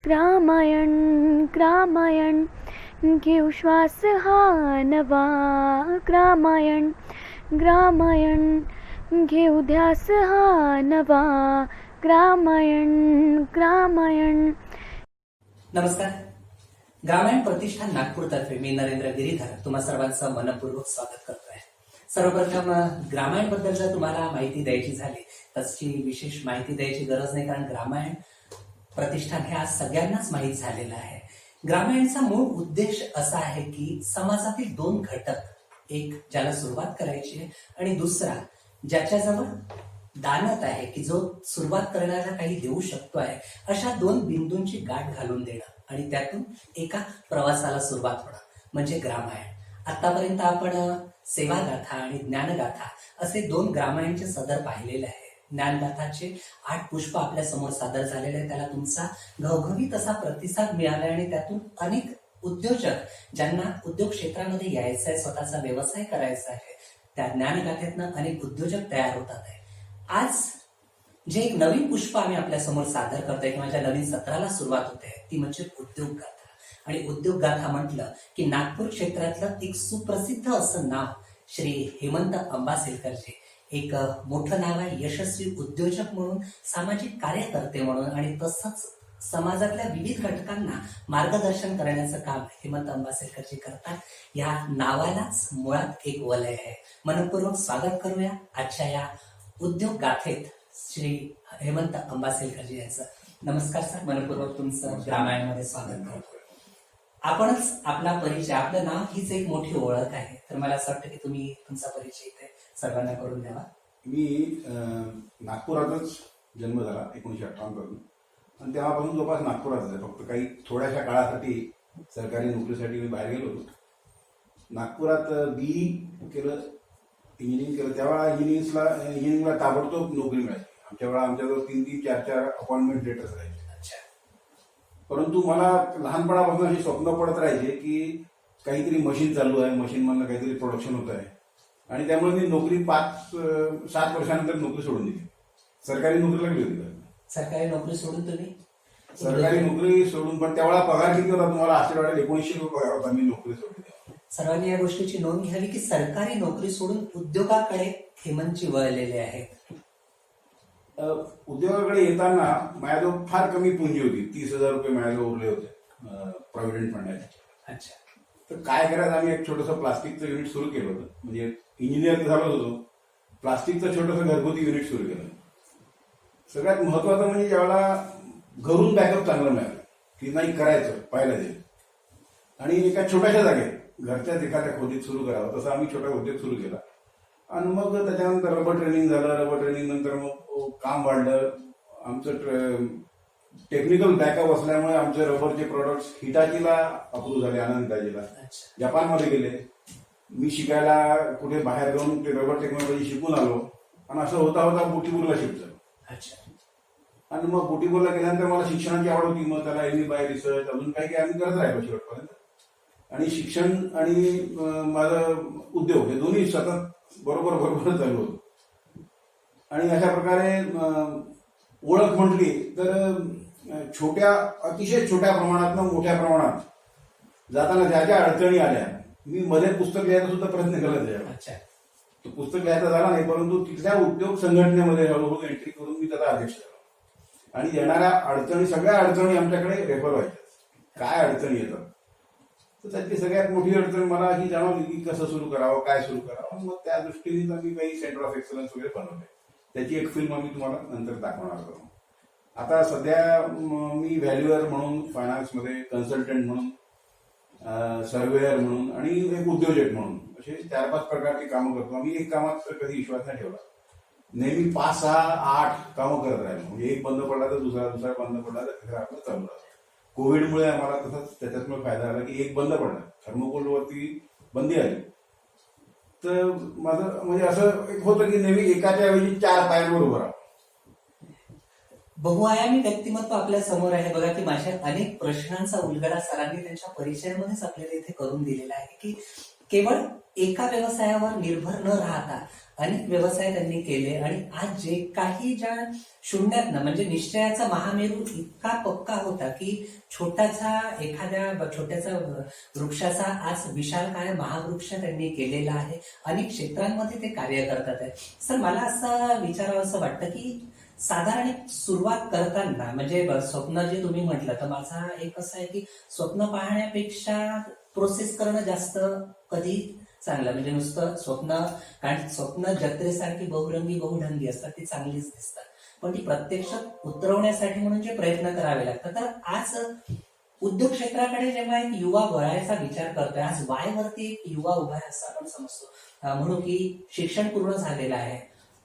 ग्रामायण ग्रामायण घेऊ श्वास हा नवा. ग्रामायण ग्रामायण घेऊ ध्यास हा नवा. ग्रामायण ग्रामायण. नमस्कार. ग्रामायण प्रतिष्ठान नागपूरतर्फे मी नरेंद्र गिरीधर तुम्हा सर्वांचं मनपूर्वक स्वागत करतोय. सर्वप्रथम ग्रामायण बद्दल जर तुम्हाला माहिती द्यायची झाली तशी विशेष माहिती द्यायची गरज नाही, कारण ग्रामायण प्रतिष्ठान हे आज सगळ्यांनाच माहीत झालेलं आहे. ग्रामायणचा मूळ उद्देश असा आहे की समाजातील दोन घटक, एक ज्याला सुरुवात करायची आहे आणि दुसरा ज्याच्याजवळ दानत आहे की जो सुरुवात करण्याला काही देऊ शकतो आहे, अशा दोन बिंदूंची गाठ घालून देणं आणि त्यातून एका प्रवासाला सुरुवात होणं म्हणजे ग्रामायण. आतापर्यंत आपण सेवागाथा आणि ज्ञानगाथा असे दोन ग्रामायणचे सदर पाहिलेले आहे. ज्ञानगाथाचे 8 पुष्प आपल्या समोर सादर झालेले आहे. त्याला तुमचा घवघवीत असा प्रतिसाद मिळाला आणि त्यातून अनेक उद्योजक ज्यांना उद्योग क्षेत्रामध्ये यायचं आहे, स्वतःचा व्यवसाय करायचा आहे, त्या ज्ञानगाथेतनं अनेक उद्योजक तयार होतात आहे. आज जे एक नवीन पुष्प आम्ही आपल्या समोर सादर करतोय किंवा ज्या नवीन सत्राला सुरुवात होते ती म्हणजे उद्योग गाथा. आणि उद्योग गाथा म्हटलं की नागपूर क्षेत्रातलं एक सुप्रसिद्ध असं नाव श्री हेमंत अंबासेलकरजी. एक मोठं नाव आहे, यशस्वी उद्योजक म्हणून, सामाजिक कार्यकर्ते म्हणून आणि तसंच समाजातल्या विविध घटकांना मार्गदर्शन करण्याचं काम हेमंत अंबासेलकरजी करतात. या नावालाच मुळात एक वलय आहे. मनपूर्वक स्वागत करूया आजच्या या उद्योग गाथेत श्री हेमंत अंबासेलकरजी यांचं. नमस्कार सर, मनपूर्वक तुमचं ग्रामायणमध्ये स्वागत करतो. आपणच आपला परिचय, आपलं नाव हीच एक मोठी ओळख आहे, तर मला असं वाटतं की तुम्ही तुमचा परिचय इथे सर्वांना करून द्यावा. मी नागपुरातच जन्म झाला 1958 पासून आणि तेव्हापासून जवळपास नागपुरातच आहे. फक्त काही थोड्याशा काळासाठी सरकारी नोकरीसाठी मी बाहेर गेलो होतो. नागपुरात BE केलं, इंजिनिअरिंग केलं. त्यावेळेला इंजिनिअरिंगला ताबडतोब नोकरी मिळाली. आमच्या वेळा आमच्याजवळ 3-3, 4-4 अपॉइंटमेंट लेटर्स राहायचे. परंतु मला लहानपणापासून अशी स्वप्न पडत राहायचे की काहीतरी मशीन चालू आहे, मशीनमधनं काहीतरी प्रोडक्शन होत आहे. आणि त्यामुळे मी नोकरी 5-7 वर्षानंतर नोकरी सोडून दिली. सरकारी नोकरी लागली होती. सरकारी नोकरी सोडून तुम्ही? सरकारी नोकरी सोडून, पण त्यावेळेला पगार किती होता तुम्हाला आश्चर्य वाटेल, 1900 रुपये पगार होता. मी नोकरी सोडली. सर्वांनी या गोष्टीची नोंद घ्यावी की सरकारी नोकरी सोडून उद्योगाकडे हेमंतजी वळलेले आहेत. उद्योगाकडे येताना माझ्याजवळ फार कमी पुंजी होती. 30,000 रुपये माझ्याजवळ उरले होते प्रॉव्हिडंट फंडाचे. अच्छा. तर काय करायचं, आम्ही एक छोटंसं प्लास्टिकचं युनिट सुरू केलं होतं. म्हणजे इंजिनियर झालो होतो, प्लास्टिकचं छोटंसं घरगुती युनिट सुरू केलं. सगळ्यात महत्वाचं म्हणजे ज्यावेळेला घरून बॅकअप चांगलं मिळालं की नाही करायचं पाहिलं जाईल आणि एका छोट्याशा जागेत घरच्याच एखाद्या खोलीत सुरू करावं, तसं आम्ही छोटा उद्योग सुरू केला. आणि मग त्याच्यानंतर रबर ट्रेनिंग झालं. रबर ट्रेनिंग नंतर मग काम वाढलं. आमचं टेक्निकल बॅकअप असल्यामुळे आमचे रबरचे प्रोडक्ट्स हिटाचीला अप्रूव्ह झाले, आनंद हिटाचीला. जपानमध्ये गेले. मी शिकायला कुठे बाहेर जाऊन ते रबर टेक्नॉलॉजी शिकून आलो आणि असं होता होता बुटीपूरला शिफ्ट झालो. आणि मग बुटीपूरला गेल्यानंतर मला शिक्षणाची आवड होती. मग त्याला ME बाय रिसर्च अजून काही काही आम्ही करत राहिलो शेवटपर्यंत. आणि शिक्षण आणि माझं उद्योग हे दोन्ही सतत बरोबर चालू होतं. आणि अशा प्रकारे ओळख म्हटली तर अतिशय छोट्या प्रमाणात मोठ्या प्रमाणात जाताना ज्या ज्या अडचणी आल्या, मी मध्ये पुस्तक लिहायचा सुद्धा प्रयत्न केला त्याच्यावर. तो पुस्तक लिहायचा झाला नाही, परंतु तिथल्या उद्योग संघटनेमध्ये हळूहळू एंट्री करून मी त्याचा अध्यक्ष झालो. आणि येणाऱ्या अडचणी, सगळ्या अडचणी आमच्याकडे रेफर व्हायच्या. काय अडचणी येतात तर त्यातली सगळ्यात मोठी अडचण मला ही जाणवली की कसं सुरू करावं, काय सुरू करावं. मग त्या दृष्टीने आम्ही काही सेंटर ऑफ एक्सलन्स वगैरे बनवले. त्याची एक फिल्म आम्ही तुम्हाला नंतर दाखवणार आहोत. आता सध्या मी व्हॅल्युअर म्हणून, फायनान्समध्ये कन्सल्टंट म्हणून, सर्वेअर म्हणून आणि एक उद्योजक म्हणून असे 4-5 प्रकारची कामं करतो. आम्ही एक कामात कधी विश्वास नाही ठेवला. नेहमी 5-6-8 कामं करत राहिलो. म्हणजे एक बंद पडला तर दुसरा बंद पडला तर तिसरा आपलं चालू राहतो. कोविडमुळे आम्हाला तसंच त्याच्यातून फायदा झाला की एक बंद पडला, थर्मोकोलवरती बंदी आली. तर माझं म्हणजे असं एक होतं की नेहमी एकाच्या ऐवजी 4 पायांवर उभं राहा. बहुआयामी व्यक्तिमत्व आपल्या समोर आहे. बघा की माझ्या अनेक प्रश्नांचा उलगडा सरांनी त्यांच्या परिचयामध्येच आपल्याला इथे करून दिलेला आहे की केवळ एका व्यवसायावर निर्भर न राहता अनेक व्यवसाय त्यांनी केले आणि आज जे काही ज्या शून्यातनं म्हणजे निश्चयाचा महामेरू इतका पक्का होता की एखाद्या छोट्याचा वृक्षाचा आज विशालकाय महावृक्ष त्यांनी केलेला आहे. अनेक क्षेत्रांमध्ये ते कार्य करतात आहे. सर, मला असं विचारावं असं वाटतं की साधारण एक सुरुवात करताना म्हणजे स्वप्न जे तुम्ही म्हटलं, तर माझा एक असं आहे की स्वप्न पाहण्यापेक्षा प्रोसेस करणं जास्त कधी चांगलं. म्हणजे नुसतं स्वप्न, कारण स्वप्न जत्रेसारखी बहुरंगी बहुढंगी असतात, ती चांगलीच दिसतात, पण ती प्रत्यक्षात उतरवण्यासाठी म्हणून जे प्रयत्न करावे लागतात. तर आज उद्योग क्षेत्राकडे जेव्हा एक युवा वळायचा विचार करतोय, आज वाय वरती एक युवा उभा आहे असं आपण समजतो. म्हणून की शिक्षण पूर्ण झालेलं आहे,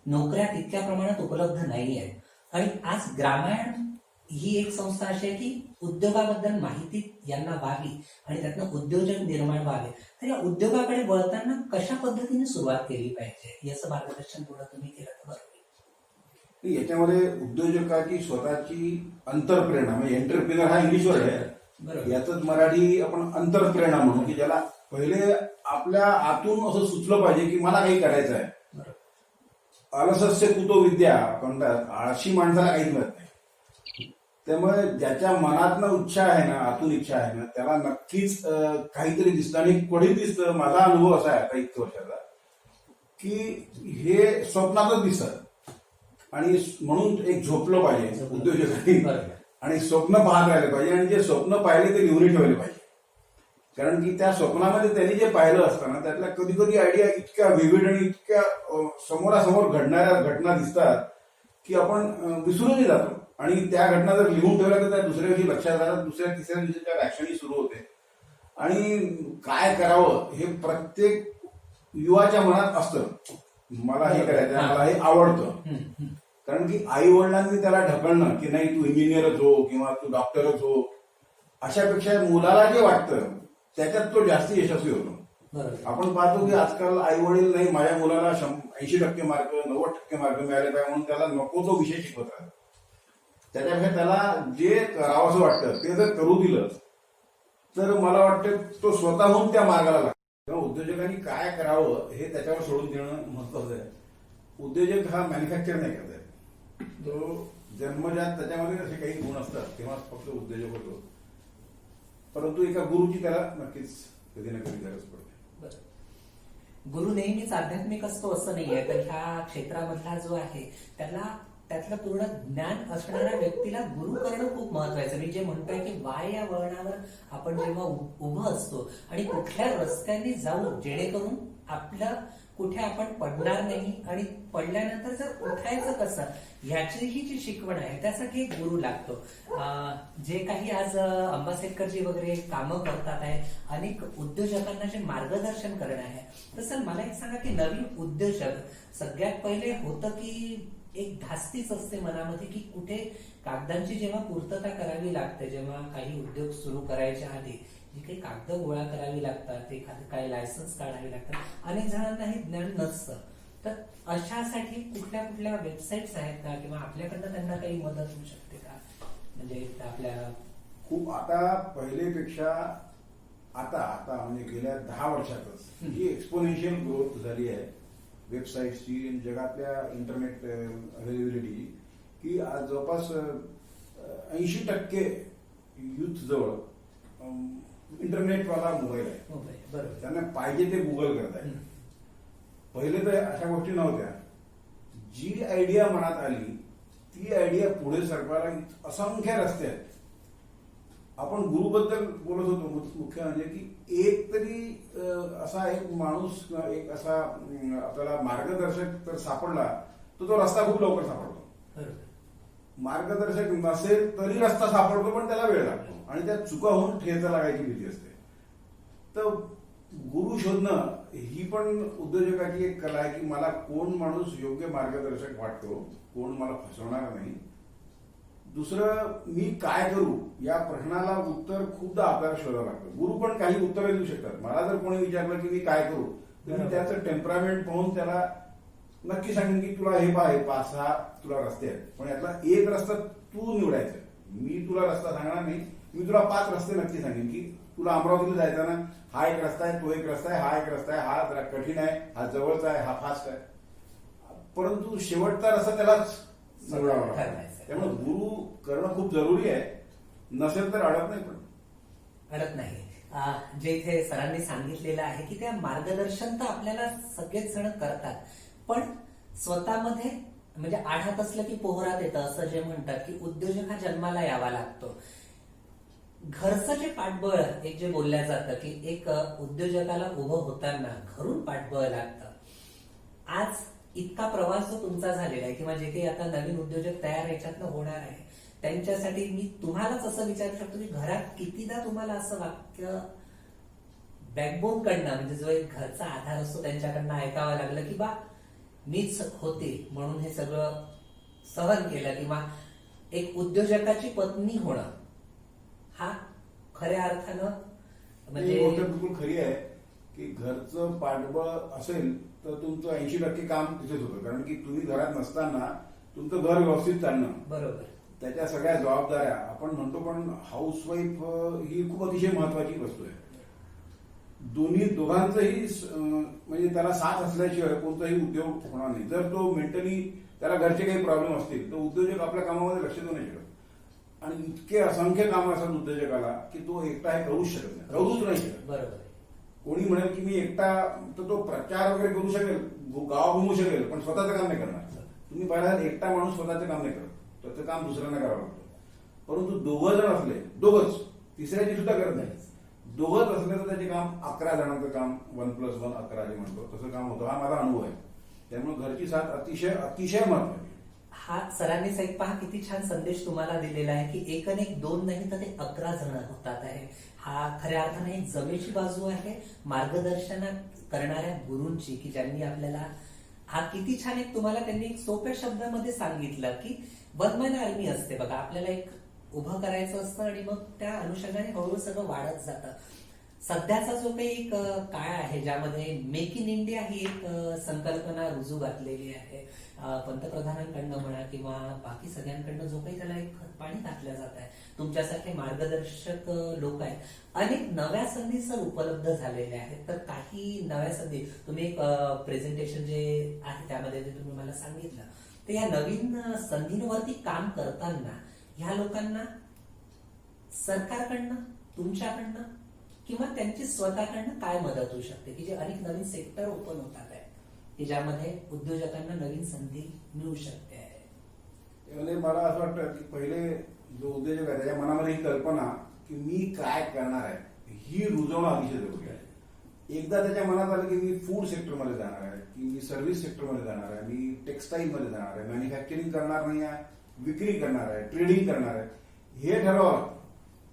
नोकऱ्या तितक्या प्रमाणात उपलब्ध नाही आहे आणि आज ग्रामायण ही एक संस्था अशी आहे की उद्योगाबद्दल माहिती यांना व्हावी आणि त्यातनं उद्योजक निर्माण व्हावे. तर या उद्योगाकडे वळताना कशा पद्धतीने सुरुवात केली पाहिजे याचं मार्गदर्शन पुढे तुम्ही केलं तर बरं होईल. याच्यामध्ये उद्योजकाची स्वतःची अंतरप्रेरणा म्हणजे एंटरप्रिनर हा इंग्लिश वर्ड आहे, याच मराठी आपण अंतरप्रेरणा म्हणू की ज्याला पहिले आपल्या आतून असं सुचलं पाहिजे की मला काही करायचं आहे. अलसस्य कुतो विद्या म्हणतात, आळशी माणसाला काहीच मिळत नाही. त्यामुळे ज्याच्या मनातनं इच्छा आहे ना, आतून इच्छा आहे ना, त्याला नक्कीच काहीतरी दिसतं आणि क्वचित दिसतं. माझा अनुभव असा आहे आता इतक्या वर्षाचा की हे स्वप्नातच दिसतं आणि म्हणून एक झोपलं पाहिजे उद्योजकांनी आणि स्वप्न पाहत राहिले पाहिजे आणि जे स्वप्न पाहिले ते लिहून ठेवले पाहिजे. कारण की त्या स्वप्नामध्ये त्यांनी जे पाहिलं असतं ना, त्यातल्या कधी कधी आयडिया इतक्या विविध आणि इतक्या समोरासमोर घडणाऱ्या घटना दिसतात की आपण विसरूनही जातो. आणि त्या घटना जर लिहून ठेवल्या तर त्या दुसऱ्या दिवशी लक्षात राहतात, दुसऱ्या तिसऱ्या दिवशी त्या ऍक्शनही सुरू होते. आणि काय करावं हे प्रत्येक युवाच्या मनात असतं, मला हे करायचं, मला हे आवडतं. कारण की आई वडिलांनी त्याला ढकलणं की नाही तू इंजिनियरच हो किंवा तू डॉक्टरच हो, अशापेक्षा मुलाला जे वाटतं त्याच्यात तो जास्ती यशस्वी होतो. आपण पाहतो की आजकाल आई वडील नाही माझ्या मुलाला 80% मार्क 90% मार्क मिळाले पाहिजे म्हणून त्याला नको तो विषय शिकवत राहतात. त्याच्यापेक्षा त्याला जे करावं असं वाटतं ते जर करू दिलं तर मला वाटतं तो स्वतःहून त्या मार्गाला लागतो. तेव्हा उद्योजकांनी काय करावं हे त्याच्यावर सोडून देणं महत्वाचं आहे. उद्योजक हा मॅन्युफॅक्चर नाही करत आहे, तो जन्मजात त्याच्यामध्ये असे काही गुण असतात तेव्हा फक्त उद्योजक होतो. परंतु एका गुरुची त्याला नक्कीच कधी ना कधी गरज पडते. गुरु नेहमीच आध्यात्मिक असतो असं नाहीये, तर ह्या क्षेत्रामधला जो आहे त्यातलं पूर्ण ज्ञान असणाऱ्या व्यक्तीला गुरु करणं खूप महत्वाचं. मी जे म्हणतोय की वाय या वळणावर आपण जेव्हा उभं असतो आणि कुठल्या रस्त्याने जाऊ जेणेकरून आपलं कुठे आपण पडणार नाही आणि पडल्यानंतर जर उठायचं कसं ह्याचीही जी शिकवण आहे त्यासाठी एक गुरु लागतो. जे काही आज अंबासेडकरजी वगैरे कामं करतात आहे, अनेक उद्योजकांना जे मार्गदर्शन करणं आहे. तसं मला एक सांगा की नवीन उद्योजक सगळ्यात पहिले होतं की एक धास्तीच असते मनामध्ये की कुठे कागदांची जेव्हा पूर्तता करावी लागते, जेव्हा काही उद्योग सुरू करायच्या आधी जी काही कागद गोळा करावी लागतात, एखादं काही लायसन्स काढावी लागतात, अनेक जणांना हे ज्ञान नसतं. तर अशासाठी कुठल्या कुठल्या वेबसाईट्स आहेत का किंवा आपल्याकडनं त्यांना काही मदत होऊ शकते का? म्हणजे आपल्या खूप आता पहिलेपेक्षा आता म्हणजे गेल्या 10 वर्षातच जी एक्सपोनेन्शियल ग्रोथ झाली आहे वेबसाईट्सची, जगातल्या इंटरनेट अवेलेबिलिटी, की आज जवळपास 80% युथ जवळ इंटरनेटवाला मोबाईल आहे. त्यांना पाहिजे ते गुगल करत आहे. पहिले तर अशा गोष्टी नव्हत्या. जी आयडिया मनात आली ती आयडिया पुढे सरकायला असंख्य रस्ते आहेत. आपण गुरुबद्दल बोलत होतो, मुख्य म्हणजे की एक तरी असा एक माणूस एक असा आपल्याला मार्गदर्शक तर सापडला तर तो रस्ता खूप लवकर सापडतो. मार्गदर्शक नसेल तरी रस्ता सापडतो पण त्याला वेळ लागतो आणि त्या चुका होऊन ठेचा लागायची भीती असते. तर गुरु शोधणं ही पण उद्योजकाची एक कला आहे की मला कोण माणूस योग्य मार्गदर्शक वाटतो, कोण मला फसवणार नाही. दुसरं मी काय करू या प्रश्नाला उत्तर खूपदा आपल्याला शोधावं लागतं. गुरु पण काही उत्तरं देऊ शकतात. मला जर कोणी विचारलं की मी काय करू तर मी त्याचं टेम्परामेंट पाहून त्याला नक्की सांगेन की तुला हे 5-6 तुला रस्ते आहेत, पण यातला एक रस्ता तू निवडायचा. मी तुला रस्ता सांगणार नाही, मी तुला 5 रस्ते नक्की सांगेन की तुला अमरावतीला जायचा ना, हा एक रस्ता आहे, तो एक रस्ता आहे, हा एक रस्ता आहे, हा जरा कठीण आहे, हा जवळचा आहे, हा फास्ट आहे. परंतु शेवटचा रस्ता त्यालाच निवडावा लागतो. ठरवायचं. त्यामुळे गुरु करणं खूप जरुरी आहे. नसेल तर अडत नाही. पण अडत नाही. जे इथे सरांनी सांगितलेलं आहे की त्या मार्गदर्शन तर आपल्याला सगळेच जण करतात, पण स्वतःमध्ये म्हणजे आढात असलं की पोहरात येतं असं जे म्हणतात की उद्योजक हा जन्माला यावा लागतो. घरचं जे पाठबळ एक जे बोलल्या जातं की एक उद्योजकाला उभं होताना घरून पाठबळ लागतं. आज इतका प्रवास जो तुमचा झालेला आहे किंवा जे काही आता नवीन उद्योजक तयार याच्यातनं होणार आहे त्यांच्यासाठी मी तुम्हालाच असं विचारू शकतो की घरात कितीदा तुम्हाला असं वाक्य बॅकबोन कडनं म्हणजे जो एक घरचा आधार असतो त्यांच्याकडनं ऐकावं लागलं की बा मीच होते म्हणून हे सगळं सहन केलं, किंवा एक उद्योजकाची पत्नी होणं हा खऱ्या अर्थानं ही गोष्ट म्हणजे बिलकुल खरी आहे की घरचं पाठबळ असेल तर तुमचं 80% काम तिथेच होतं. कारण की तुम्ही घरात नसताना तुमचं घर व्यवस्थित चालणं, बरोबर त्याच्या सगळ्या जबाबदाऱ्या आपण म्हणतो, पण हाऊसवाईफ ही खूप अतिशय महत्वाची वस्तू आहे. दोघांचंही म्हणजे त्याला साथ असल्याशिवाय कोणताही उद्योग होणार नाही. जर तो मेंटली त्याला घरचे काही प्रॉब्लेम असतील तर उद्योजक आपल्या कामामध्ये लक्ष देऊ नाही शकत. आणि इतके असंख्य कामं असतात उद्योजकाला की तो एकटा हे करूच शकत नाही, करूच नाही शकत. बरोबर कोणी म्हणेल की मी एकटा, तर तो प्रचार वगैरे करू शकेल, गाव घुमू शकेल, पण स्वतःचं काम नाही करणार. तुम्ही पाहिला एकटा माणूस स्वतःचं काम नाही करत, त्याचं काम दुसऱ्यांना करावं लागतं. परंतु दोघं जण असले, दोघंच, तिसऱ्याची सुद्धा करत नाही, दोघंच असले तर त्याचे काम 11 जणांचं काम 1+1 11 जे म्हणतो तसं काम होतं. हा माझा अनुभव आहे. त्यामुळे घरची साथ अतिशय अतिशय महत्वाची. हा सरांनीच एक पहा किती छान संदेश तुम्हाला दिलेला आहे की एक आणि एक 2 नाही तर ते 11 जण होतात आहे. हा खऱ्या अर्थाने एक जमेची बाजू आहे मार्गदर्शन करणाऱ्या गुरूंची, की ज्यांनी आपल्याला हा किती छान एक तुम्हाला त्यांनी एक सोप्या शब्दामध्ये सांगितलं की वन मॅन आर्मी असते बघा, आपल्याला एक उभं करायचं असतं आणि मग त्या अनुषंगाने हळूहळू सगळं वाढत जातं. सध्याचा जो काही एक काळ आहे ज्यामध्ये मेक इन इंडिया ही एक संकल्पना रुजू घातलेली आहे पंतप्रधानांकडनं म्हणा किंवा बाकी सगळ्यांकडनं, जो काही त्याला एक पाणी टाकलं जात आहे. तुमच्यासारखे मार्गदर्शक लोक आहेत. अनेक नव्या संधी सर उपलब्ध झालेल्या आहेत. तर काही नव्या संधी तुम्ही एक प्रेझेंटेशन जे आहे त्यामध्ये जे तुम्ही मला सांगितलं, तर या नवीन संधींवरती काम करताना ह्या लोकांना सरकारकडनं, तुमच्याकडनं किंवा त्यांची स्वतःकडनं काय मदत होऊ शकते की जे अनेक नवीन सेक्टर ओपन होतात आहे की ज्यामध्ये उद्योजकांना नवीन संधी मिळू शकते आहे? म्हणजे मला असं वाटतं की पहिले जो उद्योजक आहे त्याच्या मनामध्ये ही कल्पना की मी काय करणार आहे ही रुजवणं अतिशय जरुरी आहे. एकदा त्याच्या मनात आलं की मी फूड सेक्टरमध्ये जाणार आहे, की मी सर्व्हिस सेक्टरमध्ये जाणार आहे, मी टेक्सटाईलमध्ये जाणार आहे, मॅन्युफॅक्चरिंग करणार नाही आहे, विक्री करणार आहे, ट्रेडिंग करणार आहे, हे ठरवा.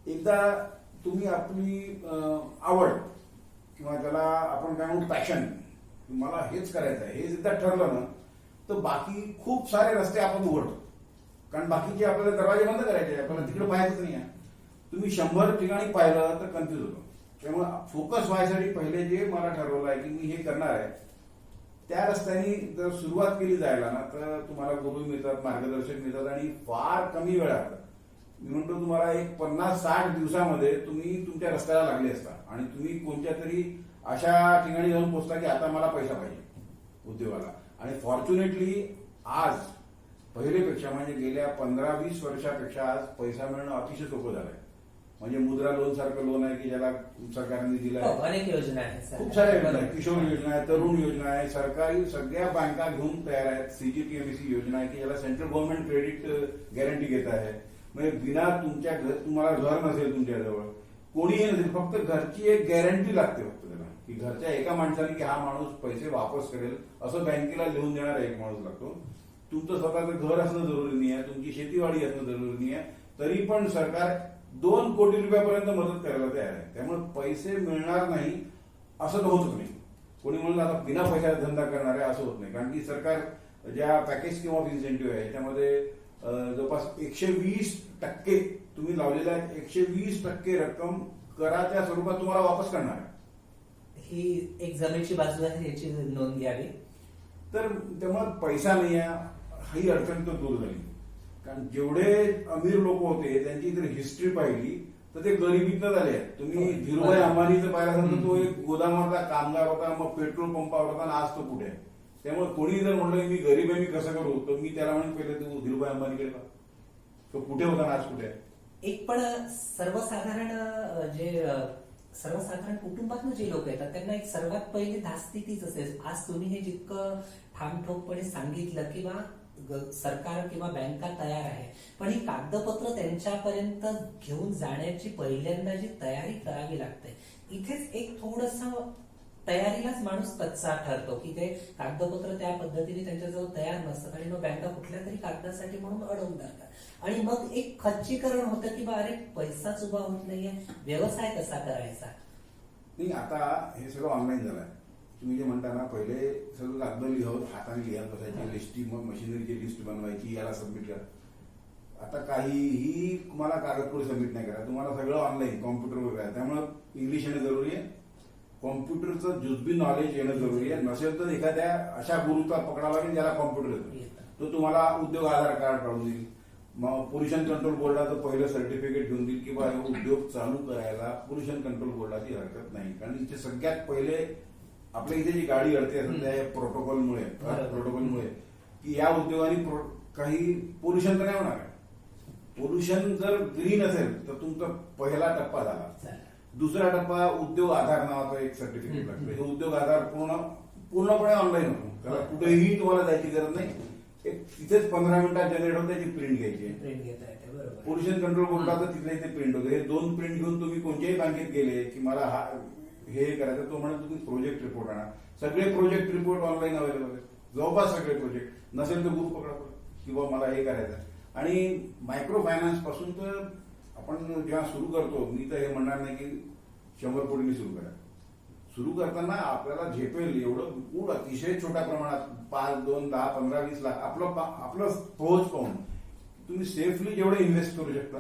एकदा तुम्ही आपली आवड किंवा त्याला आपण काय म्हणू पॅशन, मला हेच करायचं आहे, हे एकदा ठरलं ना तर बाकी खूप सारे रस्ते आपण उघडतो. कारण बाकीचे आपल्याला दरवाजे बंद करायचे, आपल्याला तिकडे पाहायचंच नाही आहे. तुम्ही 100 ठिकाणी पाहिलं तर कन्फ्युज होतो. त्यामुळे फोकस व्हायसाठी पहिले जे मला ठरवलं आहे की मी हे करणार आहे त्या रस्त्याने जर सुरुवात केली जायला ना तर तुम्हाला गुरु मिळतात, मार्गदर्शक मिळतात आणि फार कमी वेळात, मी म्हणतो तुम्हाला एक 50-60 दिवसामध्ये तुम्ही तुमच्या रस्त्याला लागले असता आणि तुम्ही कोणत्या तरी अशा ठिकाणी जाऊन पोहोचता की आता मला पैसा पाहिजे उद्योगाला. आणि फॉर्च्युनेटली आज पहिलेपेक्षा म्हणजे गेल्या 15-20 वर्षापेक्षा आज पैसा मिळणं अतिशय सोपं झालंय. म्हणजे मुद्रा लोन सारखं लोन आहे की ज्याला सरकारने दिलं आहे. अनेक योजना आहेत, खूप साऱ्या योजना आहेत. किशोर योजना आहे, तरुण योजना आहे, सरकारी सगळ्या बँका घेऊन तयार आहेत. सीजीपीएमसी योजना आहे की ज्याला सेंट्रल गव्हर्नमेंट क्रेडिट गॅरंटी घेत आहे. म्हणजे बिना तुमच्या तुम्हाला घर नसेल तुमच्याजवळ, कोणीही नसेल, फक्त घरची एक गॅरंटी लागते फक्त त्याला की घरच्या एका माणसाने की हा माणूस पैसे वापस करेल असं बँकेला लिहून देणारा एक माणूस लागतो. तुमचं स्वतःचं घर असणं जरुरी नाही आहे, तुमची शेतीवाडी असणं जरुरी नाही आहे, तरी पण सरकार 2 कोटी रुपयापर्यंत मदत करायला तयार आहे. त्यामुळे पैसे मिळणार नाही असं तर होतच नाही. कोणी म्हणून आता बिना पैशाचा धंदा करणार आहे असं होत नाही. कारण की सरकार ज्या पॅकेज किंवा इन्सेंटिव्ह आहे त्यामध्ये जवळपास 120% तुम्ही लावलेल्या 120% रक्कम कराच्या स्वरूपात तुम्हाला वापस करणार आहे. ही एक जमेची बाजू आहे, याची नोंद घ्यावी. तर तेव्हा पैसा नाही आहे ही अडचण तर दूर झाली. कारण जेवढे अमीर लोक होते त्यांची जर हिस्ट्री पाहिली तर ते गरिबीतनं झाले आहेत. तुम्ही धीरूभाई अंबानीचं पाहिलं असेल तर तो एक गोदामातला कामगार होता, मग पेट्रोल पंपावर होता आणि आज तो कुठे आहे. त्यामुळे कोणी जर म्हणलं मी गरीब आहे मी कसं करू, तर मी त्याला म्हणून पहिले तू धीरूभाई अंबानीकडे पहा. तो कुठे होता आणि आज कुठे आहे. एक पण सर्वसाधारण कुटुंबातून जे लोक येतात त्यांना एक सर्वात पहिली धास्ती तीच असेल. आज तुम्ही हे जितकं ठामठोकपणे सांगितलं किंवा सरकार किंवा बँका तयार आहे, पण ही कागदपत्र त्यांच्यापर्यंत घेऊन जाण्याची पहिल्यांदा जी तयारी करावी लागते, इथेच एक थोडस तयारीलाच माणूस कच्चा ठरतो की ते कागदपत्र त्या पद्धतीने त्यांच्याजवळ तयार नसतात आणि मग बँका कुठल्या तरी कागदासाठी म्हणून अडवून धरतात आणि मग एक खच्चीकरण होतं की बा अरे पैसाच उभा होत नाहीये, व्यवसाय कसा करायचा. नाही, आता हे सगळं ऑनलाईन झालंय. तुम्ही जे म्हणता ना, पहिले सगळं कागद लिहावं, हाताने लिहायला बसायची, लिस्टी मग मशिनरीची लिस्ट बनवायची, याला सबमिट करा. आता काहीही तुम्हाला कागदपुढे सबमिट नाही करा, तुम्हाला सगळं ऑनलाईन कॉम्प्युटरवर आहे. त्यामुळे इंग्लिश येणं जरुरी आहे, कॉम्प्युटरचं जुजबी नॉलेज येणं जरुरी आहे. नसेल तर एखाद्या अशा गुरुचा पकडावा लागेल ज्याला कॉम्प्युटर येतो, तो तुम्हाला उद्योग आधार कार्ड काढून देईल. मग पोल्युशन कंट्रोल बोर्डाचं पहिलं सर्टिफिकेट घेऊन देईल की बा उद्योग चालू करायला पोल्युशन कंट्रोल बोर्डाची हरकत नाही. कारण इथे सगळ्यात पहिले आपल्या इथे जी गाडी अडते सध्या या प्रोटोकॉलमुळे की या उद्योगाने काही पोल्युशन तर नाही होणार. पोल्युशन जर ग्रीन असेल तर तुमचा पहिला टप्पा झाला. दुसरा टप्पा उद्योग आधार नावाचा एक सर्टिफिकेट लागतं. हे उद्योग आधार पूर्णपणे ऑनलाईन होतो, त्याला कुठेही तुम्हाला जायची गरज नाही. एक तिथेच 15 मिनिटात जनरेट होते, त्याची प्रिंट घ्यायची. प्रिंट घेता येते, बरोबर. पोल्युशन कंट्रोल बोर्डाचं तिथल्या इथे प्रिंट होतं. हे 2 प्रिंट घेऊन तुम्ही कोणत्याही बँकेत गेले की मला हे करायचं, तो म्हणत तुम्ही प्रोजेक्ट रिपोर्ट आणा. सगळे प्रोजेक्ट रिपोर्ट ऑनलाईन अवेलेबल आहेत, जवळपास सगळे प्रोजेक्ट. नसेल तर ग्रुप पकडा किंवा मला हे करायचं. आणि मायक्रो फायनान्स पासून तर आपण जेव्हा सुरू करतो, मी तर हे म्हणणार नाही की 100 कोटींनी सुरू करा. सुरू करताना आपल्याला झेपेल एवढं खूप अतिशय छोट्या प्रमाणात 5, 2, 10, 15, 20 लाख आपलं पोहोच पाहून तुम्ही सेफली जेवढे इन्व्हेस्ट करू शकता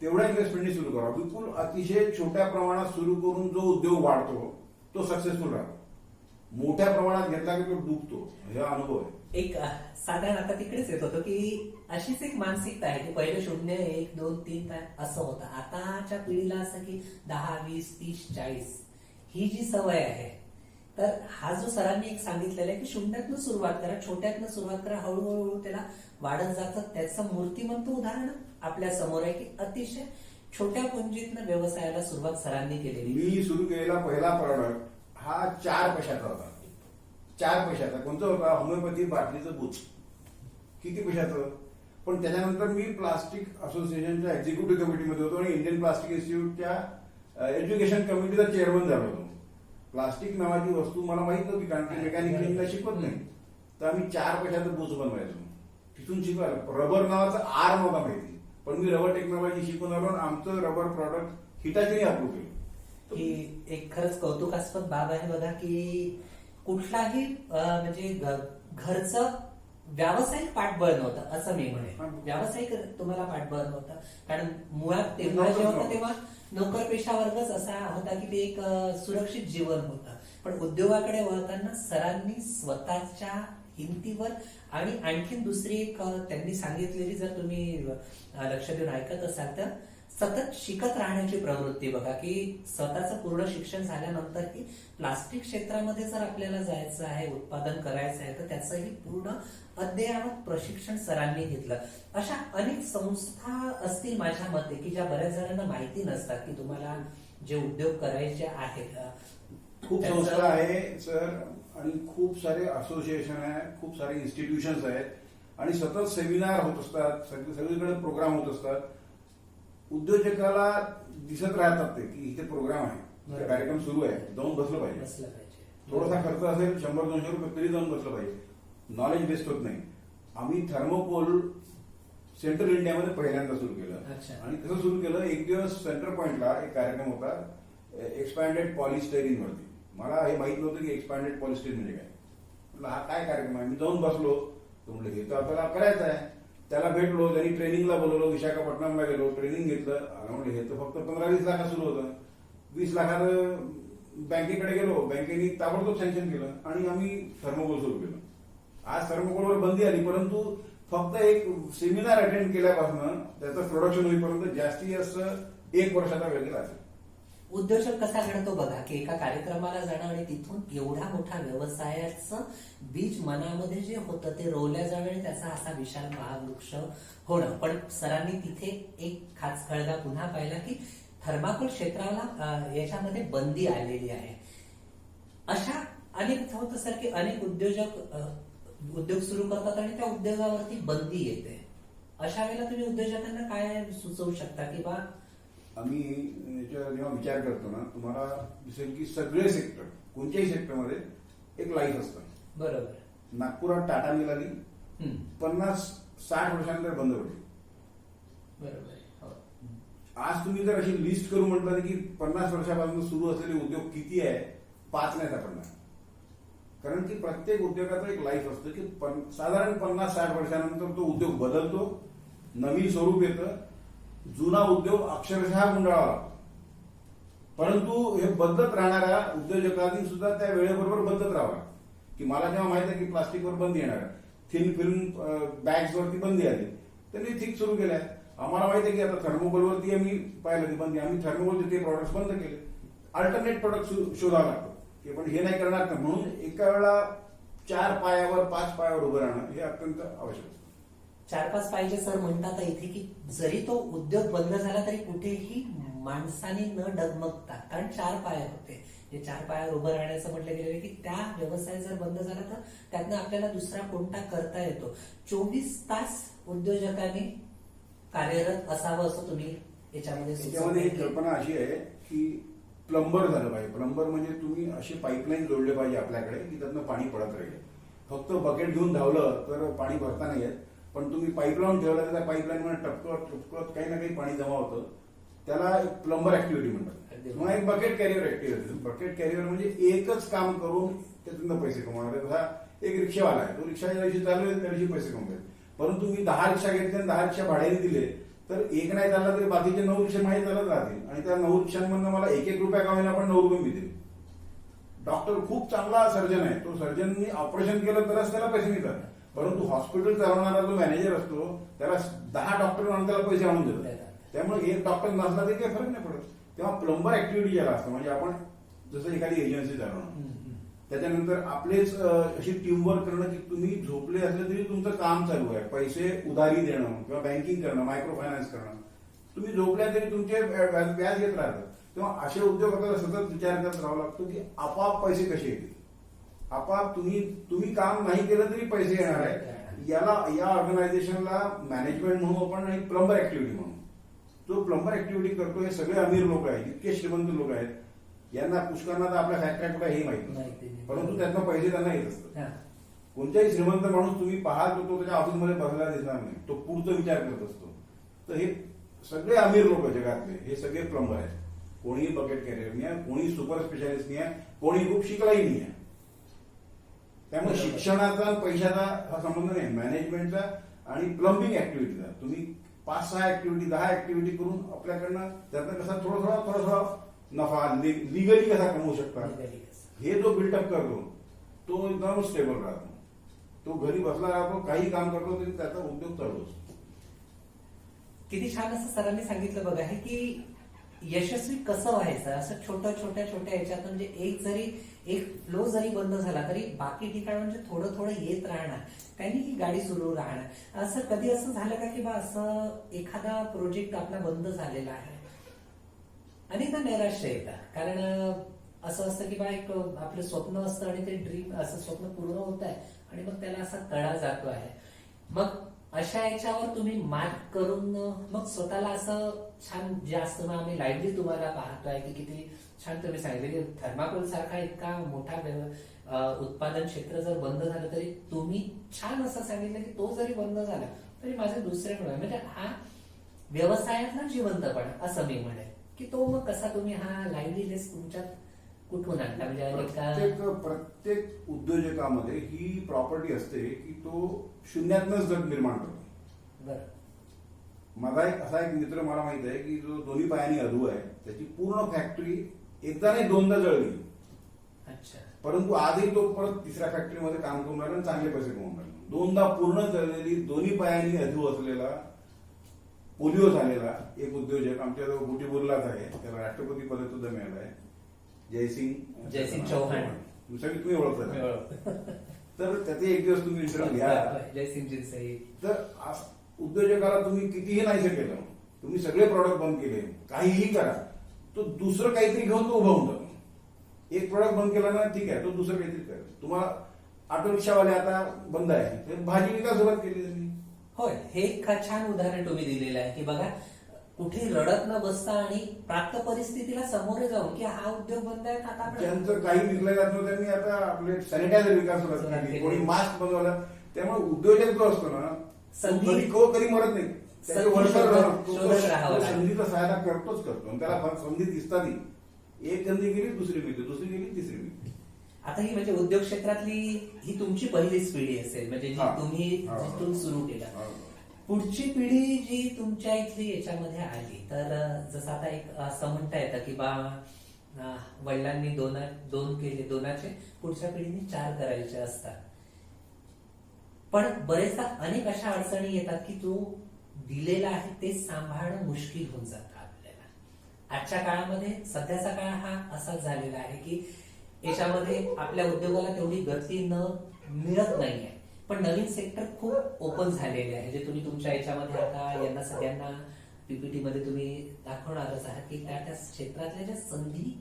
तेवढ्या इन्व्हेस्टमेंटनी सुरू करा. बिलकुल अतिशय छोट्या प्रमाणात सुरू करून जो उद्योग वाढतो तो सक्सेसफुल राहतो. मोठ्या प्रमाणात घेतला की तो डुबतो, हा अनुभव आहे. एक साधारण आता तिकडेच येत होतो की अशीच एक मानसिकता आहे की पहिले 0, 1, 2, 3 असं होतं. आताच्या पिढीला असं की 10, 20, 30, 40 ही जी सवय आहे, तर हा जो सरांनी एक सांगितलेला आहे की 0तनं सुरुवात करा, छोट्यातनं सुरुवात करा, हळूहळू त्याला वाढत जातं. त्याचं मूर्तिमंत उदाहरण आपल्या समोर आहे की अतिशय छोट्या पुंजीतनं व्यवसायाला सुरुवात सरांनी केलेली. मी सुरू केलेला पहिला प्रॉडक्ट हा 4 पैशाचा होता. 4 पैशाचा कोणता होता? होमिओपॅथी बाटलीचं बूथ. किती पैशाचं? पण त्याच्यानंतर मी प्लास्टिक असोसिएशनच्या एक्झिक्युटिव्ह कमिटीमध्ये होतो आणि इंडियन प्लास्टिक इन्स्टिट्यूटच्या एज्युकेशन कमिटीचा चेअरमन झालो होतो. प्लास्टिक नावाची वस्तू मला माहित नव्हती, कारण की मेकॅनिकल शिकवत नाही. तर आम्ही 4 पैशाचं बूथ बनवायचो. तिथून शिकवायला रबर नावाचा आर नव्हता माहिती, पण मी रबर टेक्नॉलॉजी शिकून आलो आणि आमचं रबर प्रॉडक्ट हिटाचीने अप्रूव्ह केलं. ही एक खरंच कौतुकास्पद बाब आहे बघा की कुठलाही म्हणजे घरचं व्यावसायिक पाठबळ नव्हतं असं मी म्हणेन. व्यावसायिक तुम्हाला पाठबळ नव्हतं, कारण मुळात तेव्हा जे होतं तेव्हा नोकरपेशा वर्गच असा होता की ते एक सुरक्षित जीवन होतं. पण उद्योगाकडे वळताना सरांनी स्वतःच्या हिमतीवर आणि आणखीन दुसरी एक त्यांनी सांगितलेली, जर तुम्ही लक्ष देऊन ऐकत असाल तर, सतत शिकत राहण्याची प्रवृत्ती बघा की स्वतःचं पूर्ण शिक्षण झाल्यानंतर की प्लास्टिक क्षेत्रामध्ये जर आपल्याला जायचं आहे, उत्पादन करायचं आहे, तर त्याचंही पूर्ण अद्ययावत प्रशिक्षण सरांनी घेतलं. अशा अनेक संस्था असतील माझ्या मते की ज्या बऱ्याच जणांना माहिती नसतात की तुम्हाला जे उद्योग करायचे आहेत. खूप संस्था आहे सर, आणि खूप सारे असोसिएशन आहे, खूप सारे इन्स्टिट्यूशन्स आहेत आणि सतत सेमिनार होत असतात, सगळीकडे प्रोग्राम होत असतात. उद्योजकाला दिसत राहतात ते की इथे प्रोग्राम आहे, कार्यक्रम सुरू आहे, जाऊन बसलं पाहिजे. थोडासा खर्च असेल 100-200 रुपये तरी जाऊन बसलं पाहिजे. नॉलेज वेस्ट होत नाही. आम्ही थर्मोकोल सेंट्रल इंडियामध्ये पहिल्यांदा सुरू केलं. आणि कसं सुरू केलं, एक दिवस सेंटर पॉइंटला एक कार्यक्रम होता एक्सपॅन्डेड पॉलिस्टेरीन वरती. मला हे माहित नव्हतं की एक्सपॅन्डेड पॉलिस्टेरीन म्हणजे काय. म्हटलं हा काय कार्यक्रम आहे. मी जाऊन बसलो, तर म्हटलं हे तर आपल्याला करायचं आहे. त्याला भेटलो, त्यांनी ट्रेनिंगला बोलवलं, विशाखापट्टणमला गेलो, ट्रेनिंग घेतलं. म्हटलं हे तर फक्त 15-20 लाखात सुरू होतं. 20 लाखानं बँकेकडे गेलो, बँकेने ताबडतोब सँक्शन केलं आणि आम्ही थर्मोकोल सुरू केलं. आज थर्मोकोलवर बंदी आली, परंतु फक्त एक सेमिनार अटेंड केल्यापासून त्याचं प्रोडक्शन होईपर्यंत जास्तीत जास्त 1 वर्षाचा वेळ गेला असेल. उद्योजक कसा घडतो बघा, की एका कार्यक्रमाला जाणं आणि तिथून एवढा मोठा व्यवसायाचं बीज मनामध्ये जे होतं ते रोवल्या जाणं आणि त्याचा असा विशाल महावृक्ष होणं. पण सरांनी तिथे एक खाचखळगा पुन्हा पाहिला की थर्माकोल क्षेत्राला याच्यामध्ये बंदी आलेली आहे. अशा अनेक होतं सर की अनेक उद्योग सुरू करतात आणि त्या उद्योगावरती बंदी येते. अशा वेळेला तुम्ही उद्योजकांना काय सुचवू शकता की बा आम्ही याच्या जेव्हा विचार करतो ना, तुम्हाला दिसेल की सगळे सेक्टर, कोणत्याही सेक्टरमध्ये एक लाईफ असतं. बरोबर. नागपुरात टाटा मिल आली, 50-60 वर्षानंतर बंद होते. बरोबर. हो. आज तुम्ही जर अशी लिस्ट करू म्हटलं की 50 वर्षापासून सुरू असलेले उद्योग किती आहे, 5 नाही सापडणार. कारण की प्रत्येक उद्योगाचं एक लाईफ असतं की साधारण 50-60 वर्षानंतर तो उद्योग बदलतो, नवीन स्वरूप येतं, जुना उद्योग अक्षरशः गुंडाळावा लागतो. परंतु हे बदलत राहणाऱ्या उद्योजकांनी सुद्धा त्या वेळेबरोबर बदलत राहावं. की मला जेव्हा माहित आहे की प्लास्टिकवर बंदी येणार आहे, थिन फिल्म बॅग्सवरती बंदी आली, त्यांनी थिक सुरू केल्या. आम्हाला माहित आहे की आता थर्मोकोलवरती आम्ही पाहिलं की बंदी, आम्ही थर्मोकोलचे ते प्रॉडक्ट्स बंद केले. अल्टरनेट प्रोडक्ट शोधावं लागतं की पण हे नाही करणार का, म्हणून एका वेळेला 4 पायावर 5 पायावर उभं राहणं हे अत्यंत आवश्यक असतं. 4-5 पाहिजे सर म्हणतात इथे की जरी तो उद्योग बंद झाला तरी कुठेही माणसाने न डगमगता, कारण 4 पाय होते, हे 4 पायावर उभं राहण्याचं म्हटलं गेलेलं की त्या व्यवसाय जर बंद झाला तर त्यातनं आपल्याला दुसरा कोणता करता येतो. 24 तास उद्योजकांनी कार्यरत असावं असं तुम्ही याच्यामध्ये एक कल्पना अशी आहे की प्लंबर झालं पाहिजे. प्लंबर म्हणजे तुम्ही असे पाईपलाईन जोडले पाहिजे आपल्याकडे की त्यातनं पाणी पडत राहील. फक्त बकेट घेऊन धावलं तर पाणी भरता नाही येत, पण तुम्ही पाईप लावून ठेवलं तर त्या पाईपलाईन मध्ये टपकत काही ना काही पाणी जमा होतं. त्याला एक प्लंबर ऍक्टिव्हिटी म्हणतात. किंवा एक bucket carrier activity. Bucket carrier म्हणजे एकच काम करून त्यातून पैसे कमवणार. तसा एक रिक्षावाला आहे, तो रिक्षा ज्या दिवशी चालू आहे त्या दिवशी पैसे कमवेल. परंतु मी 10 रिक्षा घेतले आणि 10 रिक्षा भाड्याने दिले तर एक नाही चालला तरी बाकीचे 9 रिक्षा माहीत चालत राहतील आणि त्या 9 रिक्षांमधनं मला 1-1 रुपया कमायला पण 9 रुपये मिळतील. डॉक्टर खूप चांगला सर्जन आहे, तो सर्जननी ऑपरेशन केलं तरच त्याला पैसे मिळतात. परंतु हॉस्पिटल चालवणारा जो मॅनेजर असतो त्याला 10 डॉक्टर आणून त्याला पैसे आणून देतात. त्यामुळे एक डॉक्टर नसला तरी काही फरक नाही पडत. तेव्हा प्लंबर ऍक्टिव्हिटी ज्याला असतं, म्हणजे आपण जसं एखादी एजन्सी चालवणं, त्याच्यानंतर आपलेच अशी टीमवर्क करणं की तुम्ही झोपले असले तरी तुमचं काम चालू आहे, पैसे उधारी देणं किंवा बँकिंग करणं, मायक्रो फायनान्स करणं, तुम्ही झोपल्या तरी तुमचे व्याज येत राहतात. तेव्हा असे उद्योग आपल्याला सतत विचार करत राहावा लागतो की आपोआप पैसे कसे येतील. आपोआप तुम्ही काम नाही केलं तरी पैसे येणार आहे. या ऑर्गनायझेशनला मॅनेजमेंट म्हणू आपण आणि प्लंबर ऍक्टिव्हिटी म्हणू. जो प्लंबर ऍक्टिव्हिटी करतो हे सगळे अमीर लोक आहेत, इतके श्रीमंत लोक आहेत, यांना पुष्कळांना तर आपल्या फॅक्टऱ्या कुठे हे माहिती नाही, परंतु त्यातनं पैसे त्यांना येत असतात. कोणत्याही श्रीमंत माणूस तुम्ही पाहाल तो त्याच्या ऑफिसमध्ये बसला दिसणार नाही, तो पुढचा विचार करत असतो. तर हे सगळे अमीर लोक जगातले हे सगळे प्लंबर आहेत. कोणीही बकेट कॅरियर नाही आहे, कोणी सुपर स्पेशालिस्ट नाही आहे, कोणी खूप शिकलाही नाही आहे. त्यामुळे शिक्षणाचा आणि पैशाचा हा संबंध नाही, मॅनेजमेंटचा आणि प्लंबिंग ऍक्टिव्हिटीचा. तुम्ही 5-6 ऍक्टिव्हिटी 10 ऍक्टिव्हिटी करून आपल्याकडनं त्यातनं कसा थोडा नफा लिगली कसा कमवू शकता, हे जो बिल्डअप करतो तो एकदम स्टेबल राहतो. तो घरी बसला राहतो, काही काम करतो तरी त्याचा उद्योग चालू असतो. किती छान असं सरांनी सांगितलं बघा हे की यशस्वी कसं व्हायचं. असं छोट्या याच्यात म्हणजे एक फ्लो जरी बंद झाला तरी बाकी ठिकाण म्हणजे थोडं येत राहणार, त्यांनी ही गाडी सुरू राहणार. असं कधी असं झालं का की बा असं एखादा प्रोजेक्ट आपला बंद झालेला आहे, अनेकदा नैराश्य येतं. कारण असं असतं की बा एक आपलं स्वप्न असतं आणि ते ड्रीम असं स्वप्न पूर्ण होत आहे आणि मग त्याला असा तडा जातो आहे. मग अशा याच्यावर तुम्ही मात करून मग स्वतःला असं छान जे असतं ना, आम्ही लाईव्हली तुम्हाला पाहतोय की किती छान तुम्ही सांगितलं की थर्माकोल सारखा इतका मोठा उत्पादन क्षेत्र जर बंद झालं तरी तुम्ही छान असं सांगितलं की तो जरी बंद झाला तरी माझे दुसऱ्याकडे म्हणजे हा व्यवसायातला जिवंतपणा असं मी म्हणेन की तो मग कसा तुम्ही हा लाईव्हलीनेस तुमच्यात कुठून आणला. म्हणजे प्रत्येक उद्योजकामध्ये ही प्रॉपर्टी असते की तो शून्यातनच जग निर्माण करतो. बरं. माझा असा एक मित्र मला माहित आहे की जो दोन्ही पायानी अधू आहे, त्याची पूर्ण फॅक्टरी एकदा नाही 2दा जळली. अच्छा. परंतु आजही तो परत तिसऱ्या फॅक्टरीमध्ये काम करून राहिला आणि चांगले पैसे कमवून राहिला. 2दा पूर्ण जळलेली दोन्ही पायानी अधू असलेला पोलिओ झालेला एक उद्योजक आमच्याजवळ बुटीबुर्लाच आहे, त्याला राष्ट्रपती पद सुद्धा मिळालं आहे, जयसिंग चौहान. सगळी तुम्ही ओळखता. तर त्याचे एक दिवस तुम्ही इंटरव्ह्यू घ्या. जयसिंगजी. तर उद्योजकाला तुम्ही कितीही नाहीसं केलं, तुम्ही सगळे प्रॉडक्ट बंद केले, काहीही करा, तो दुसरं काहीतरी घेऊन तो उभा होऊन जातो. एक प्रॉडक्ट बंद केला ना, ठीक आहे, तो दुसरं काहीतरी करेल. तुम्हाला ऑटो रिक्षावाले आता बंद आहे, तर भाजी विका सुरुवात केली त्यांनी. होय, हे एक छान उदाहरण तुम्ही दिलेलं आहे की बघा, कुठे रडत न बसता आणि प्राप्त परिस्थितीला समोरे जाऊन की हा उद्योग बंद आहे, आता आपण ज्यांचं काही विकलं जात नव्हतं त्यांनी आता आपले सॅनिटायझर विकास सुरुवात केली, कोणी मास्क बनवला. त्यामुळे उद्योजक जो असतो ना, कधी मरत नाही, त्याचे वर्ष संधीचा फायदा करतोच करतो. आणि त्याला संधी दिसतात, एक संधी गेली दुसरी मिळते, दुसरी गेली तिसरी मिळते. आता ही म्हणजे उद्योग क्षेत्रातली ही तुमची पहिलीच पिढी असेल, म्हणजे जी तुम्ही जिथून सुरू केलं. पुढची पिढी जी तुमच्या इथली याच्यामध्ये आली, तर जसं आता एक असं म्हणता येतं की वडिलांनी दोन केले, दोनाचे पुढच्या पिढीने 4 करायचे असतात. पण बरेचदा अनेक अशा अडचणी येतात की तो दिलेला आहे ते सांभाळणं मुश्किल होऊन जातं आपल्याला. आजच्या काळामध्ये सध्याचा काळ हा असाच झालेला आहे की याच्यामध्ये आपल्या उद्योगाला तेवढी गती मिळत नाहीये. पण नवीन सेक्टर खूप ओपन झालेले आहे, जे तुम्ही तुमच्या याच्यामध्ये आता यांना सगळ्यांना पीपीटी मध्ये तुम्ही दाखवणारच आहात की त्या क्षेत्रातल्या ज्या संधी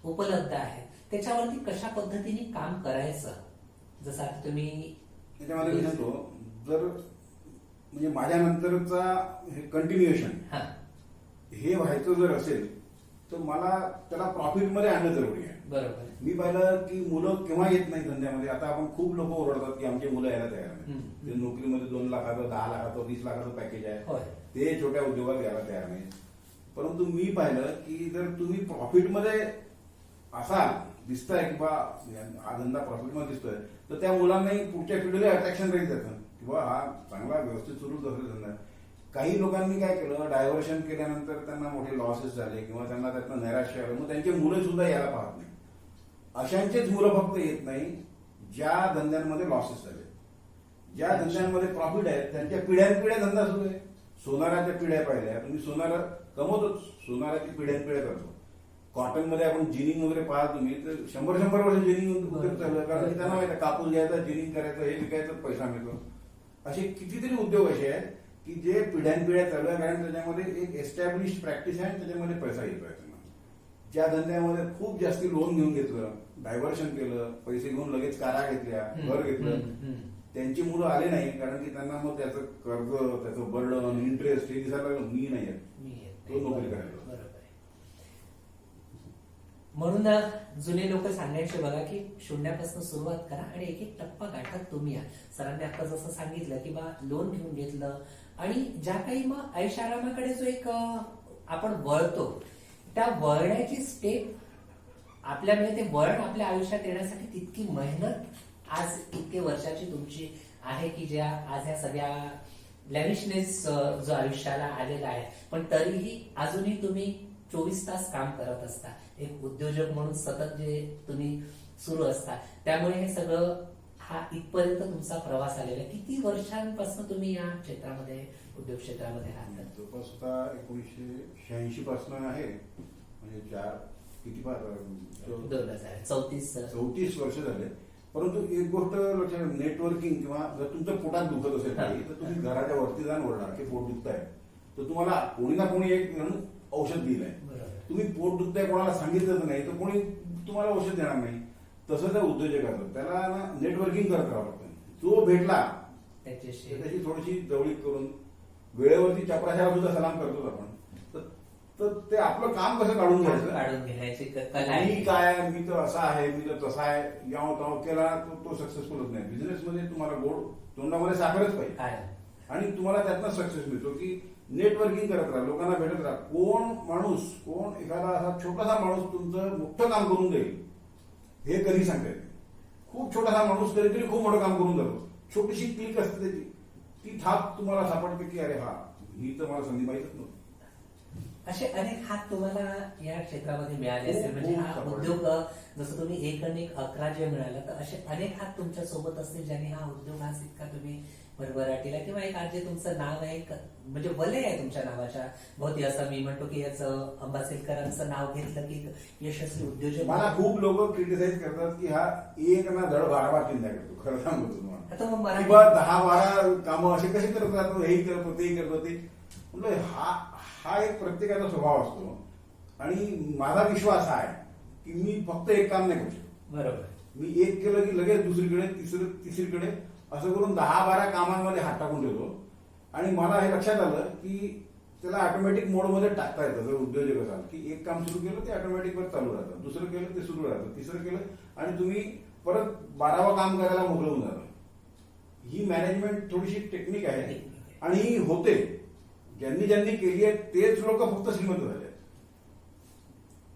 उपलब्ध आहेत त्याच्यावरती कशा पद्धतीने काम करायचं. जसं आता तुम्ही त्याच्यामध्ये मी सांगतो, जर म्हणजे माझ्या नंतरचा हे कंटिन्युएशन हे व्हायचं जर असेल तर मला त्याला प्रॉफिटमध्ये आणणं जरुरी आहे. बरोबर. मी पाहिलं की मुलं केव्हा येत नाही धंद्यामध्ये. आता आपण खूप लोक ओरडतात की आमची मुलं यायला तयार नाही, ते नोकरीमध्ये 2 लाखाचं 10 लाखाचं 20 लाखाचं पॅकेज आहे, ते छोट्या उद्योगात यायला तयार नाही. परंतु मी पाहिलं की जर तुम्ही प्रॉफिटमध्ये असाल, दिसताय की बा हा धंदा प्रॉफिटमध्ये दिसतोय, तर त्या मुलांनाही पुढच्या पिढीला अट्रॅक्शन राहील त्याचं की बा हा चांगला व्यवस्थित सुरू असेल धंदा. काही लोकांनी काय केलं, डायव्हर्शन केल्यानंतर त्यांना मोठे लॉसेस झाले किंवा त्यांना त्यातनं नैराश्य आलं, मग त्यांचे मुलं सुद्धा यायला पाहत नाही. अशांचेच मुलं फक्त येत नाही ज्या धंद्यांमध्ये लॉसेस झाले. ज्या धंद्यांमध्ये प्रॉफिट आहे त्यांच्या पिढ्यानपिढ्या धंदा सुरू आहे. सोनाराच्या पिढ्या पाहिल्या तुम्ही, सोनार कमवतोच, सोनाराची पिढ्यानपिढ्या करतो. कॉटनमध्ये आपण जिनिंग वगैरे पाहा तुम्ही, तर 100 वर्ष जिनिंग चालू आहे, कारण त्यांना माहिती आहे कापूस घ्यायचा, जिनिंग करायचं, हे विकायचं, पैसा मिळतो. असे कितीतरी उद्योग असे आहेत की जे पिढ्यानपिढ्या चालू आहे, कारण त्याच्यामध्ये एक एस्टॅब्लिश प्रॅक्टिस आहे आणि त्याच्यामध्ये पैसा येतोय त्यांना. ज्या धंद्यामध्ये खूप जास्ती लोन घेऊन घेतलं, डायव्हर्शन केलं, पैसे घेऊन लगेच कारा घेतल्या, घर घेतलं, त्यांची मुलं आले नाही, कारण की त्यांना मग त्याचं कर्ज, त्याचं बर्डन, इंटरेस्ट हे दिसायला लागलं. मी नाही येत, तो नोकरी करायला. म्हणून जुने लोक सांगायचे बघा की शून्यापासून सुरुवात करा आणि एक एक टप्पा गाठत तुम्ही या. सरांनी आता जसं सांगितलं की बा लोन घेऊन घेतलं आणि ज्या काही मग ऐशारामाकडे जो एक आपण वळतो, त्या वळण्याची स्टेप आपल्याकडे, ते वळण आपल्या आयुष्यात येण्यासाठी तितकी मेहनत आज इतके वर्षाची तुमची आहे की ज्या आज ह्या सगळ्या लॅविशनेस जो आयुष्याला आलेला आहे, पण तरीही अजूनही तुम्ही 24 तास काम करत असता. एक उद्योजक म्हणून सतत जे तुम्ही सुरू असता, त्यामुळे हे सगळं हा इथपर्यंत तुमचा प्रवास आलेला आहे. किती वर्षांपासून तुम्ही या क्षेत्रामध्ये, उद्योग क्षेत्रामध्ये राहता? जवळपास आता 1986 पासून आहे, म्हणजे 34 वर्ष झाले. परंतु एक गोष्ट लक्षात, नेटवर्किंग किंवा जर तुमचं पोटात दुखत असेल काही, तर तुम्ही घराच्या वरती जाऊन ओरडा की पोट दुखत आहे, तर तुम्हाला कोणी ना कोणी एक औषध दिलंय. तुम्ही पोट दुखतंय कोणाला सांगितलं नाही तर कोणी तुम्हाला औषध देणार नाही. तसं त्या उद्योजकाचं त्याला ना नेटवर्किंग करत राहावं लागतं. जो भेटला त्याची थोडीशी जवळीक करून, वेळेवरती चपराशाला सुद्धा सलाम करतो आपण, तर ते आपलं काम कसं काढून घ्यायचं, मी काय, मी तर असा आहे, मी तर तसा आहे, याव ताव केला तो सक्सेसफुल होत नाही. बिझनेसमध्ये तुम्हाला गोड तोंडामध्ये साखरच पाहिजे आणि तुम्हाला त्यातनं सक्सेस मिळतो की नेटवर्किंग करत राहा, लोकांना भेटत राहा. कोण एखादा असा छोटासा माणूस तुमचं मोठं काम करून देईल हे कधी सांगता येते. खूप छोटासा माणूस कधीतरी खूप मोठं काम करून जातो. छोटीशी क्लिक असते त्याची, ती थाप तुम्हाला सापडते की अरे हा, ही तर मला संधी माहीतच नव्हती. असे अनेक हात तुम्हाला या क्षेत्रामध्ये मिळाले असेल, म्हणजे खूप हा सापडले. उद्योग जसं तुम्ही 1 आणि 11 जे मिळालं, तर असे अनेक हात तुमच्या सोबत असतील ज्यांनी हा उद्योग आज इतका तुम्ही भरभराटीला, किंवा एक आज जे तुमचं नाव आहे, म्हणजे वलय आहे तुमच्या नावाच्या भोवती, असं मी म्हणतो की याचं अंबासेलकरांचं नाव घेतलं की यशस्वी उद्योजक. मला खूप लोक क्रिटिसाइज करतात की हा एक ना धड 12 चिंता करतो. खरं सांगतो तुम्हाला, आता मग मला किंवा 10-12 कामं असे कसे करत राहतो, हेही करतो तेही करतो ते. म्हणजे हा एक प्रत्येकाचा स्वभाव असतो. आणि माझा विश्वास हा आहे की मी फक्त एक काम नाही करू शकतो. बरोबर. मी एक केलं की लगेच दुसरीकडे तिसरीकडे असं करून 10-12 कामांमध्ये हात टाकून ठेवतो. आणि मला हे लक्षात आलं की त्याला ऑटोमॅटिक मोडमध्ये टाकता येतं. जर उद्योजक असाल की एक काम सुरू केलं ते ऑटोमॅटिक वर चालू राहतं, दुसरं केलं ते सुरू राहतं, तिसरं केलं आणि तुम्ही परत 12वं काम करायला मोकळं होऊन जातं. ही मॅनेजमेंट थोडीशी टेक्निक आहे आणि ही होते. ज्यांनी केली आहे तेच लोक फक्त श्रीमंत झाले.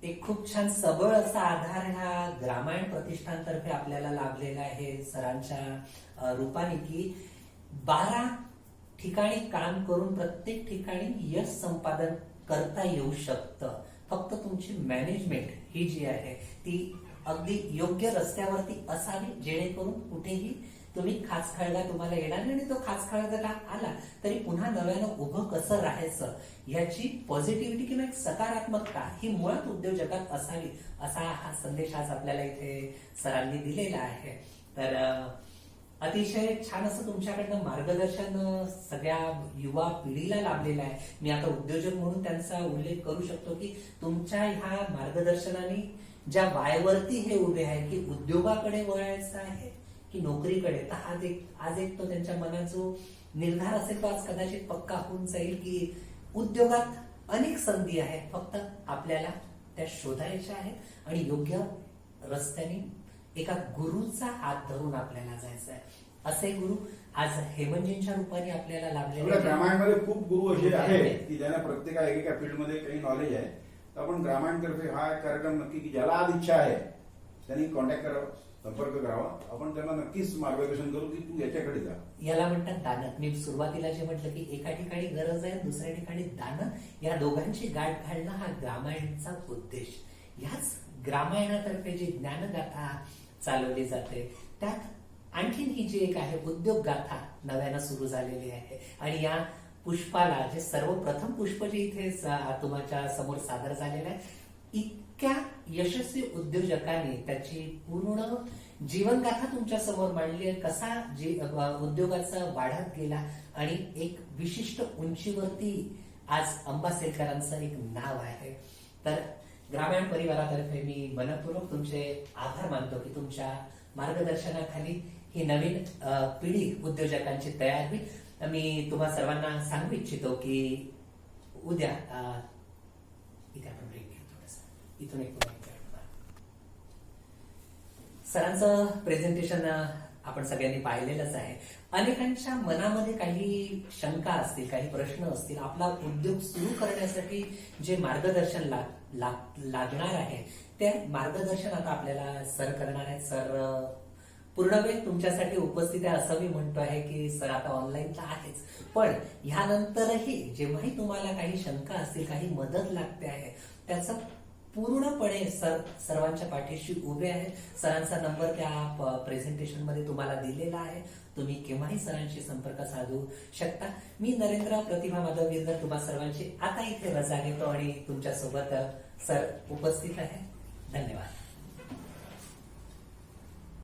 एक खूप छान सबळ असा आधार ह्या ग्रामायण प्रतिष्ठानतर्फे आपल्याला लाभलेला आहे सरांच्या रूपाने, की 12 ठिकाणी काम करून प्रत्येक ठिकाणी यश संपादन करता येऊ शकतं. फक्त तुमची मॅनेजमेंट ही जी आहे ती अगदी योग्य रस्त्यावरती असावी, जेणेकरून कुठेही तुम्ही खाचखळगा तुम्हाला येणार नाही. आणि तो खाचखळगा आला तरी पुन्हा नव्यानं उभं कसं राहायचं याची पॉझिटिव्हिटी किंवा एक सकारात्मकता ही मुळात उद्योजकात असावी, असा हा संदेश आज आपल्याला इथे सरांनी दिलेला आहे. तर अतिशय छान असं तुमच्याकडनं मार्गदर्शन सगळ्या युवा पिढीला लाभलेलं आहे. मी आता उद्योजक म्हणून त्यांचा उल्लेख करू शकतो की तुमच्या ह्या मार्गदर्शनाने ज्या वायवरती हे उभे आहे की उद्योगाकडे वळायचं आहे की नोकरीकडे, तर आज एक तो त्यांच्या मनात जो निर्धार असेल तो आज कदाचित पक्का होऊन जाईल की उद्योगात अनेक संधी आहेत, फक्त आपल्याला त्या शोधायच्या आहेत आणि योग्य रस्त्याने एका गुरुचा हात धरून आपल्याला जायचं आहे. असे गुरु आज हेमंतजींच्या रूपाने आपल्याला लाभलेले. ग्रामायणमध्ये खूप गुरु असे आहेत की ज्यांना प्रत्येका एकेका फील्डमध्ये काही नॉलेज आहे. तर आपण ग्रामायणतर्फे हा एक कार्यक्रम नक्की, की ज्याला आज इच्छा आहे त्यांनी कॉन्टॅक्ट करावा, संपर्क करावा. आपण त्यांना नक्कीच मार्गदर्शन करू की तू याच्याकडे जा. याला म्हणतात दानं. मी सुरुवातीला जे म्हटलं की एका ठिकाणी गरज आहे, दुसऱ्या ठिकाणी दानं, या दोघांची गाठ घालणं हा ग्रामायणचा उद्देश. याच ग्रामायणातर्फे जी ज्ञानगाथा चालवली जाते त्यात आणखीन ही जी एक आहे उद्योग गाथा नव्यानं सुरू झालेली आहे. आणि या पुष्पाला जे सर्वप्रथम पुष्प जे इथे तुमच्या समोर सादर झालेलं आहे, इतक्या यशस्वी उद्योजकांनी त्याची पूर्ण जीवनगाथा तुमच्या समोर मांडली आहे. कसा उद्योगाचा वाढत गेला आणि एक विशिष्ट उंचीवरती आज अंबासेलकरांचं एक नाव आहे. तर ग्रामीण परिवारातर्फे मी मनपूर्वक तुमचे आभार मानतो की तुमच्या मार्गदर्शनाखाली ही नवीन पिढी उद्योजकांची तयार होईल. मी तुम्हा सर्वांना सांगू इच्छितो की उद्या इथे आपण ब्रेक घेऊ थोडासा. इथून एक सरांचं प्रेझेंटेशन आपण सगळ्यांनी पाहिलेलंच आहे. अनेकांच्या मनामध्ये काही शंका असतील, काही प्रश्न असतील. आपला उद्योग सुरू करण्यासाठी जे मार्गदर्शन लागणार आहे ते मार्गदर्शन आता आपल्याला सर करणार आहेत. सर पूर्ण वेळ तुमच्यासाठी उपस्थित आहे असं मी म्हणतो आहे की सर आता ऑनलाईन तर आहेच, पण ह्यानंतरही जेव्हाही तुम्हाला काही शंका असतील, काही मदत लागते आहे, त्याचं पूर्णपणे सर्वांच्या पाठीशी उभे आहे. सरांचा नंबर त्या प्रेझेंटेशन मध्ये तुम्हाला दिलेला आहे. तुम्ही केव्हाही सरांशी संपर्क साधू शकता. मी नरेंद्र प्रतिभा माधव गिरधर तुम्हा सर्वांची आता इथे रजा घेतो आणि तुमच्या सोबत सर उपस्थित आहे. धन्यवाद.